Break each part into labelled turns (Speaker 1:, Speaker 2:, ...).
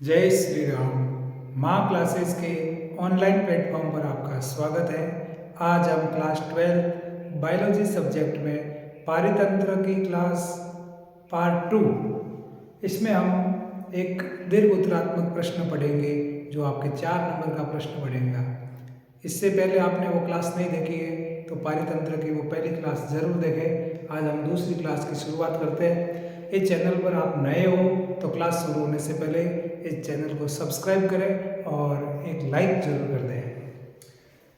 Speaker 1: जय श्री राम। माँ क्लासेस के ऑनलाइन प्लेटफॉर्म पर आपका स्वागत है। आज हम क्लास 12 बायोलॉजी सब्जेक्ट में पारितंत्र की क्लास पार्ट 2, इसमें हम एक दीर्घ उत्तरात्मक प्रश्न पढ़ेंगे जो आपके 4 नंबर का प्रश्न पढ़ेगा। इससे पहले आपने वो क्लास नहीं देखी है तो पारितंत्र की वो पहली क्लास ज़रूर देखें। आज हम दूसरी क्लास की शुरुआत करते हैं। इस चैनल पर आप नए हो तो क्लास शुरू होने से पहले इस चैनल को सब्सक्राइब करें और एक लाइक जरूर कर दें।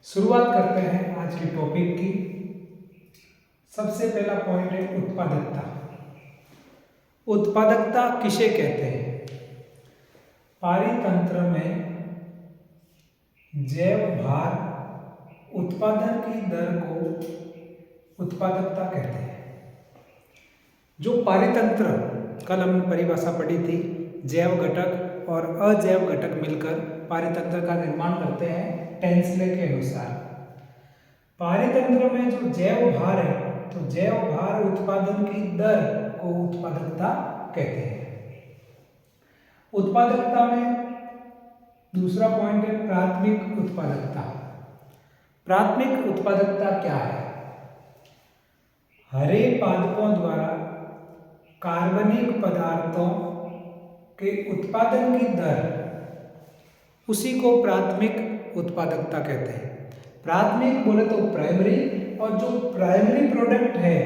Speaker 1: शुरुआत करते हैं आज के टॉपिक की। सबसे पहला पॉइंट है उत्पादकता। उत्पादकता किसे कहते हैं? पारितंत्र में जैव भार उत्पादन की दर को उत्पादकता कहते हैं। जो पारितंत्र, कल हमने परिभाषा पढ़ी थी, जैव घटक और अजैव घटक मिलकर पारितंत्र का निर्माण करते हैं टेंसले के अनुसार। पारितंत्र में जो जैव भार है तो जैव भार उत्पादन की दर को उत्पादकता कहते हैं। उत्पादकता में दूसरा पॉइंट है प्राथमिक उत्पादकता। प्राथमिक उत्पादकता क्या है? हरे पादपों द्वारा कार्बनिक पदार्थों के उत्पादन की दर, उसी को प्राथमिक उत्पादकता कहते हैं। प्राथमिक बोले तो प्राइमरी, और जो प्राइमरी प्रोडक्ट है,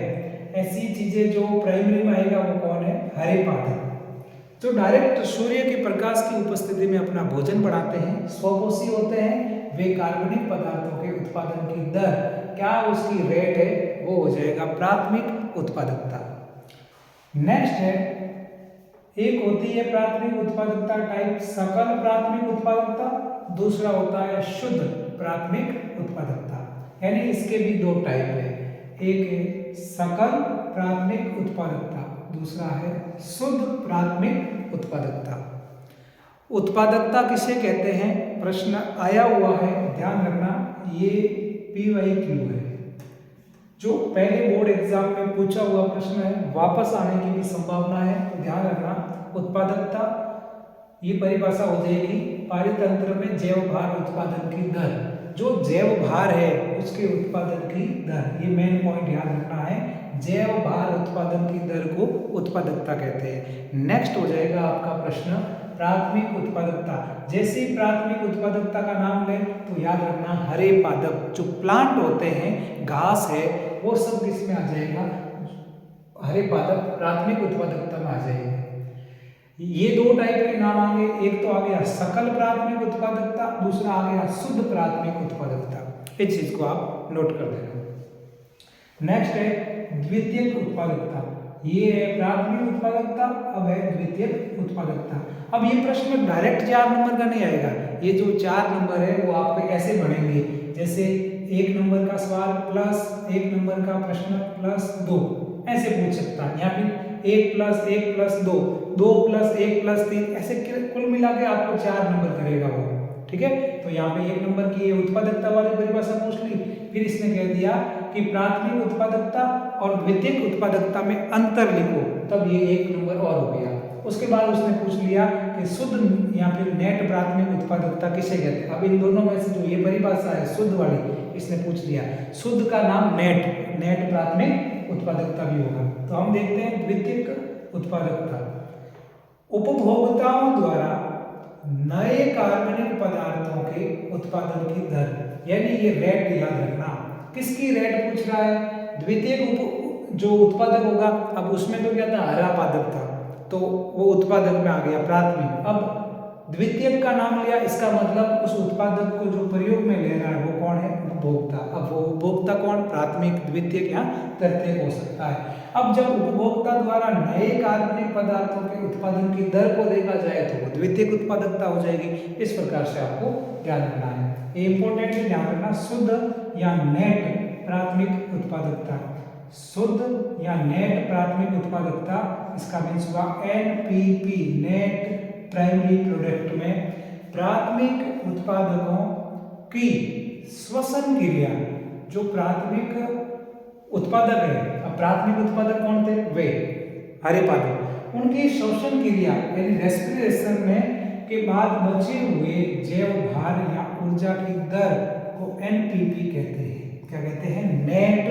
Speaker 1: ऐसी चीजें जो प्राइमरी में आएगा वो कौन है? हरे पादप, जो डायरेक्ट सूर्य के प्रकाश की उपस्थिति में अपना भोजन बढ़ाते हैं, स्वपोषी होते हैं, वे कार्बनिक पदार्थों के उत्पादन की दर, क्या उसकी रेट है, वो हो जाएगा प्राथमिक उत्पादकता। नेक्स्ट है, एक होती है प्राथमिक उत्पादकता टाइप सकल प्राथमिक उत्पादकता, दूसरा होता है शुद्ध प्राथमिक उत्पादकता। यानी इसके भी दो टाइप है, एक है सकल प्राथमिक उत्पादकता, दूसरा है शुद्ध प्राथमिक उत्पादकता। उत्पादकता किसे कहते हैं? प्रश्न आया हुआ है, ध्यान रखना, ये PYQ है, जो पहले बोर्ड एग्जाम में पूछा हुआ प्रश्न है, वापस आने की भी संभावना है, तो ध्यान रखना। उत्पादकता ये परिभाषा हो जाएगी पारितंत्र में जैव भार उत्पादन की दर, जो जैव भार है उसके उत्पादन की दर, ये मेन पॉइंट याद रखना है। जैव भार उत्पादन की दर को उत्पादकता कहते हैं। नेक्स्ट हो जाएगा आपका प्रश्न प्राथमिक उत्पादकता। जैसे ही प्राथमिक उत्पादकता का नाम ले तो याद रखना हरे पादप जो प्लांट होते हैं, घास है, वो सब किसमें आ जाएगा? हरे पादप प्राथमिक उत्पादकता में आ जाएगा। ये दो टाइप के नाम आ गए, एक तो आ गया सकल प्राथमिक उत्पादकता, दूसरा आ गया शुद्ध प्राथमिक उत्पादकता। इस चीज को आप नोट कर देना। नेक्स्ट है द्वितीयक उत्पादकता। ये है प्राथमिक उत्पादकता, अब है द्वितीयक उत्पादकता। अब ये प्रश्न डायरेक्ट 4 नंबर का नहीं आएगा, ये जो 4 नंबर है वो आपको ऐसे बनेंगे, जैसे 1 नंबर का सवाल प्लस 1 नंबर का प्रश्न प्लस 2, ऐसे पूछ सकता है। यहाँ पे 1 + 1 + 2, 2 + 1 + 3, ऐसे कुल मिला के आपको 4 नंबर करेगा वो। ठीक है, तो यहाँ पे 1 नंबर की ये उत्पादकता वाली परिभाषा पूछ ली, फिर इसने कह दिया कि प्राथमिक उत्पादकता और द्वितीयक उत्पादकता में अंतर लिखो, तब ये 1 नंबर और हो गया। उसके बाद उसने पूछ लिया कि शुद्ध या फिर नेट प्राथमिक उत्पादकता किसे कहते हैं। अब इन दोनों में से जो ये परिभाषा है शुद्ध वाली, इसने पूछ लिया, शुद्ध का नाम नेट प्राथमिक उत्पादकता भी होगा। तो हम देखते हैं द्वितीयक उत्पादकता। उपभोक्ताओं द्वारा नए कार्बनिक पदार्थों के उत्पादन की दर, यानी ये रेट याद रखना। किसकी रेट पूछ रहा है? द्वितीयक जो उत्पादक होगा, अब उसमें तो क्या था? हरा पादप था, तो वो उत्पादक में आ गया प्राथमिक। अब द्वितीयक का नाम लिया, इसका मतलब उस उत्पादक को जो प्रयोग में ले रहा है वो कौन है? उपभोक्ता। अब वो उपभोक्ता कौन? प्राथमिक, द्वितीयक या तृतीयक हो सकता है। अब जब उपभोक्ता द्वारा नए कार्बनिक पदार्थों के उत्पादन की दर को देखा जाए तो वो द्वितीयक उत्पादकता हो जाएगी। इस प्रकार से आपको ध्यान रखना है, ये इंपॉर्टेंट है, ध्यान रखना। शुद्ध या नेट प्राथमिक उत्पादकता, शुद्ध या नेट प्राथमिक उत्पादकता, इसका मीन्स हुआ NPP, नेट प्राइमरी प्रोडक्ट में प्राथमिक उत्पादकों की श्वसन क्रिया, जो प्राथमिक उत्पादक है, अब प्राथमिक उत्पादक कौन थे? वे हरे पादप, उनकी श्वसन क्रिया यानी रेस्पिरेशन में के बाद बचे हुए जैव भार या ऊर्जा की दर को एनपीपी कहते हैं। क्या कहते हैं? नेट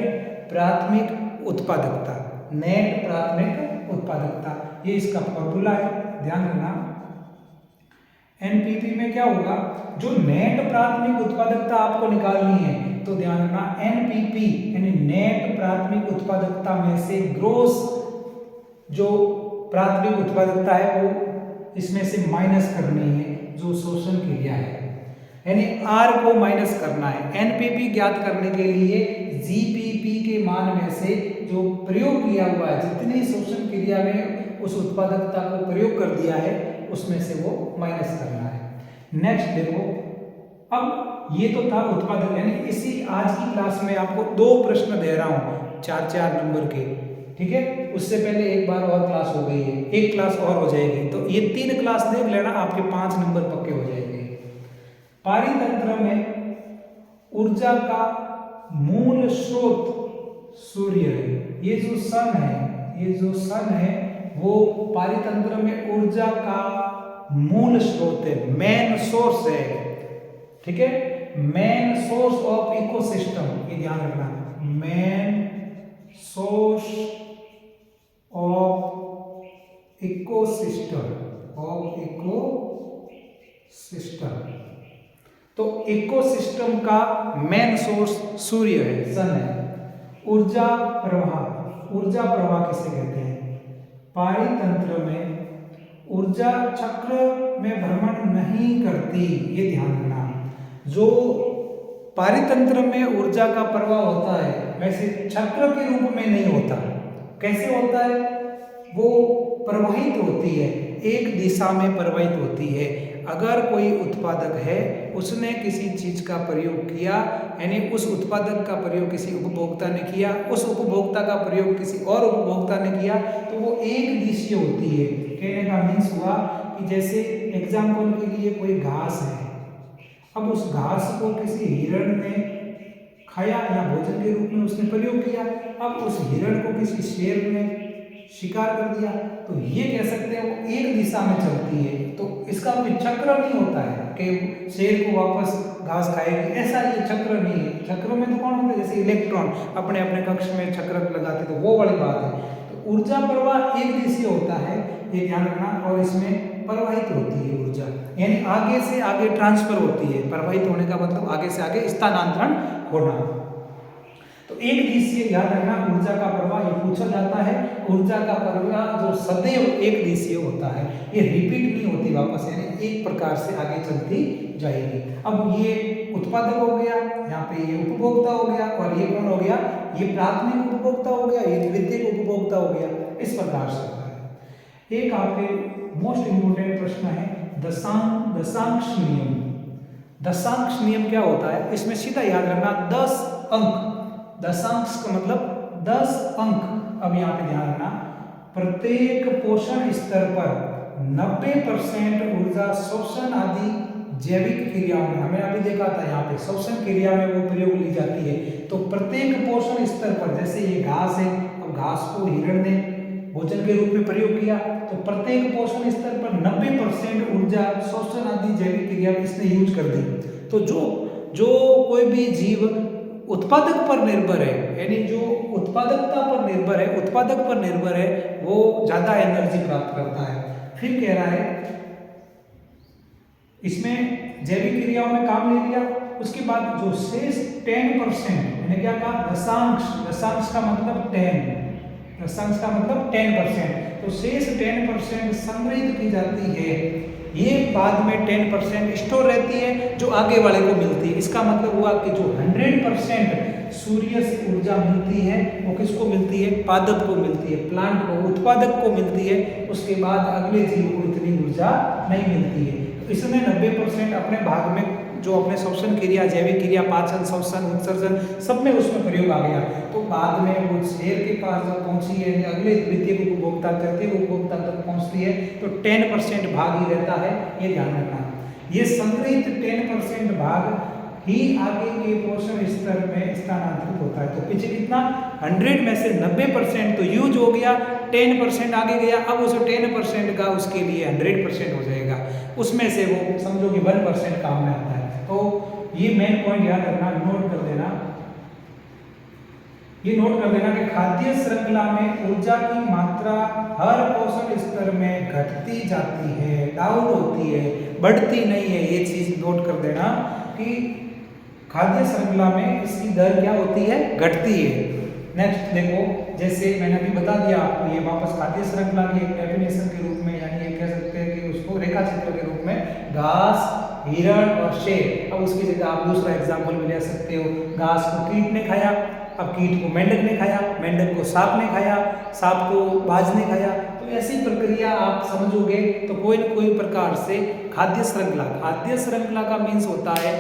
Speaker 1: प्राथमिक उत्पादकता। नेट प्राथमिक उत्पादकता, ये इसका फॉर्मूला है, ध्यान रखना। एनपीपी में क्या होगा, जो नेट प्राथमिक उत्पादकता आपको निकालनी है तो ध्यान रखना एनपीपी यानी नेट प्राथमिक उत्पादकता में से ग्रोस जो प्राथमिक उत्पादकता है वो इसमें से माइनस करनी है जो शोषण क्रिया है, यानी आर को माइनस करना है। एनपीपी ज्ञात करने के लिए जीपीपी के मान में से जो प्रयोग किया हुआ है, जितनी शोषण क्रिया में उस उत्पादकता को प्रयोग कर दिया है उसमें से वो माइनस करना है। नेक्स्ट देखो, अब ये तो था उत्पादक, यानी इसी आज की क्लास में आपको 2 प्रश्न दे रहा हूँ 4-4 नंबर के, ठीक है। उससे पहले एक बार और क्लास हो गई है, एक क्लास और हो जाएगी, तो ये 3 क्लास देख लेना, आपके 5 नंबर पक्के हो जाएंगे। पारितंत्र में ऊर्जा का मूल स्रोत सूर्य है। ये जो सन है वो पारितंत्र में ऊर्जा का मूल स्रोत है, मेन सोर्स है, ठीक है। मेन सोर्स ऑफ इकोसिस्टम, ये ध्यान रखना, मेन सोर्स ऑफ इकोसिस्टम, तो इकोसिस्टम का मेन सोर्स सूर्य है, सन है। ऊर्जा प्रवाह किसे कहते हैं? पारितंत्र में ऊर्जा चक्र में भ्रमण नहीं करती, ये ध्यान रखना। जो पारितंत्र में ऊर्जा का प्रवाह होता है वैसे चक्र के रूप में नहीं होता। कैसे होता है? वो प्रवाहित होती है, एक दिशा में प्रवाहित होती है। अगर कोई उत्पादक है, उसने किसी चीज का प्रयोग किया, यानी उस उत्पादक का प्रयोग किसी उपभोक्ता ने किया, उस उपभोक्ता का प्रयोग किसी और उपभोक्ता ने किया, तो वो एक दिशीय होती है। कहने का मीन्स हुआ कि जैसे एग्जाम्पल के लिए कोई घास है, अब उस घास को किसी हिरण ने खाया या भोजन के रूप में उसने प्रयोग किया, अब उस हिरण को किसी शेर ने शिकार कर दिया, तो ये कह सकते हैं वो एक दिशा में चलती है। तो इसका कोई चक्र नहीं होता है कि शेर को वापस घास खाएगी, ऐसा ये चक्र नहीं है। चक्र में तो कौन होता है? जैसे इलेक्ट्रॉन अपने अपने कक्ष में चक्र लगाते, तो वो वाली बात है। तो ऊर्जा प्रवाह एक दिशीय होता है, ये ध्यान रखना, और इसमें प्रवाहित होती है ऊर्जा, यानी आगे से आगे ट्रांसफर होती है। प्रवाहित होने का मतलब आगे से आगे स्थानांतरण होना। तो एक दिशीय याद रखना, ऊर्जा का प्रवाह ये पूछा जाता है। ऊर्जा का प्रवाह जो सदैव एक दिशीय होता है, ये रिपीट नहीं होती वापस, यानी एक प्रकार से आगे चलती जाएगी। अब ये उत्पादक हो गया, यहाँ पे ये उपभोक्ता हो गया, और ये कौन हो गया? ये प्राथमिक उपभोक्ता हो गया, ये द्वितीयक उपभोक्ता हो गया। इस प्रकार से होता है। एक आपके मोस्ट इंपोर्टेंट प्रश्न है दशांश नियम। दशांश नियम क्या होता है? इसमें सीधा याद रखना 10 अंक, दशांश का मतलब 10 अंक। अब यहाँ पे ध्यान रखना, प्रत्येक पोषण स्तर पर 90% ऊर्जा शोषण आदि जैविक क्रियाओं में, हमें अभी देखा था यहाँ पे शोषण क्रिया में वो प्रयोग ली जाती है। तो प्रत्येक पोषण स्तर पर, जैसे ये घास है, अब घास को हिरण ने भोजन के रूप में प्रयोग किया, तो प्रत्येक पोषण स्तर पर 90% ऊर्जा शोषण आदि जैविक क्रिया में इसने यूज कर दी। तो जो कोई भी जीव उत्पादक पर निर्भर है, यानी जो उत्पादकता पर निर्भर है, उत्पादक पर निर्भर है, वो ज्यादा एनर्जी प्राप्त करता है। फिर कह रहा है इसमें जैविक क्रियाओं में काम ले लिया, उसके बाद जो शेष 10%, मैंने क्या कहा? दशांश का मतलब 10, दशांश का मतलब 10%, तो शेष 10% संग्रहित की जाती है। ये बाद में 10% स्टोर रहती है जो आगे वाले को मिलती है। इसका मतलब हुआ कि जो 100% सूर्य से ऊर्जा मिलती है वो किसको मिलती है? पादप को मिलती है, प्लांट को, उत्पादक को मिलती है। उसके बाद अगले जीव को इतनी ऊर्जा नहीं मिलती है। तो इसमें 90% अपने भाग में जो अपने शोषण क्रिया, जैविक क्रिया, पाचन, श्वसन, उत्सर्जन, सब में उसमें प्रयोग आ गया। तो बाद में वो शेर के पास जब पहुंची है, अगले द्वितीय उपभोक्ता, तृतीय उपभोक्ता तक पहुंचती है, तो 10% भाग ही रहता है, ये ध्यान रखना। ये संग्रहित 10% भाग ही आगे के पोषण स्तर में स्थानांतरित होता है। तो पीछे कितना? 100 में से 90% तो यूज हो गया, 10% आगे गया, अब उस 10% का उसके लिए 100% हो जाएगा, उसमें से वो समझो कि 1% काम में आता है। तो ये मेन पॉइंट याद रखना, नोट कर देना, ये नोट कर देना कि खाद्य श्रृंखला में ऊर्जा की मात्रा हर पोषण स्तर में घटती जाती है, डाउन होती है, बढ़ती नहीं है। ये चीज नोट कर देना कि खाद्य श्रृंखला में इसकी दर क्या होती है, घटती है। नेक्स्ट देखो, जैसे मैंने अभी बता दिया आपको, ये वापस खाद्य श्रृंखला की एक डेफिनेशन के रूप में, यानी ये कह सकते हैं कि उसको रेखा चित्र के रूप में घास, हिरण और शेर। अब उसकी जगह आप दूसरा एग्जाम्पल भी ले सकते हो, घास को कीट ने खाया, अब कीट को मेंढक ने खाया, मेंढक को सांप ने खाया, सांप को बाज ने खाया। तो ऐसी प्रक्रिया आप समझोगे तो कोई न कोई प्रकार से खाद्य श्रृंखला, खाद्य श्रृंखला का मीन्स होता है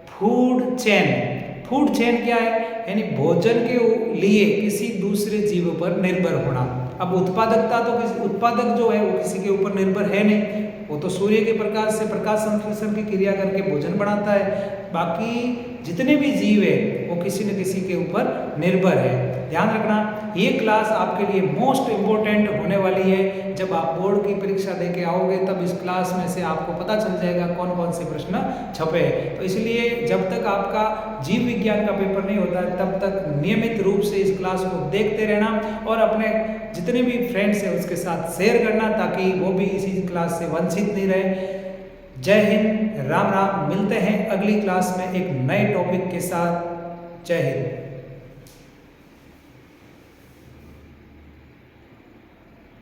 Speaker 1: फूड चेन। फूड चेन क्या है, यानी भोजन के लिए किसी दूसरे जीव पर निर्भर होना। अब उत्पादकता तो उत्पादक जो है वो किसी के ऊपर निर्भर है नहीं, वो तो सूर्य के प्रकाश से प्रकाश संश्लेषण की क्रिया करके भोजन बनाता है। बाकी जितने भी जीव है वो किसी न किसी के ऊपर निर्भर है। ध्यान रखना, ये क्लास आपके लिए मोस्ट इम्पोर्टेंट होने वाली है। जब आप बोर्ड की परीक्षा दे के आओगे तब इस क्लास में से आपको पता चल जाएगा कौन कौन से प्रश्न छपे हैं। तो इसलिए जब तक आपका जीव विज्ञान का पेपर नहीं होता है तब तक नियमित रूप से इस क्लास को देखते रहना और अपने जितने भी फ्रेंड्स हैं उसके साथ शेयर करना, ताकि वो भी इसी क्लास से वंचित नहीं रहे। जय हिंद, राम राम। मिलते हैं अगली क्लास में एक नए टॉपिक के साथ। जय हिंद।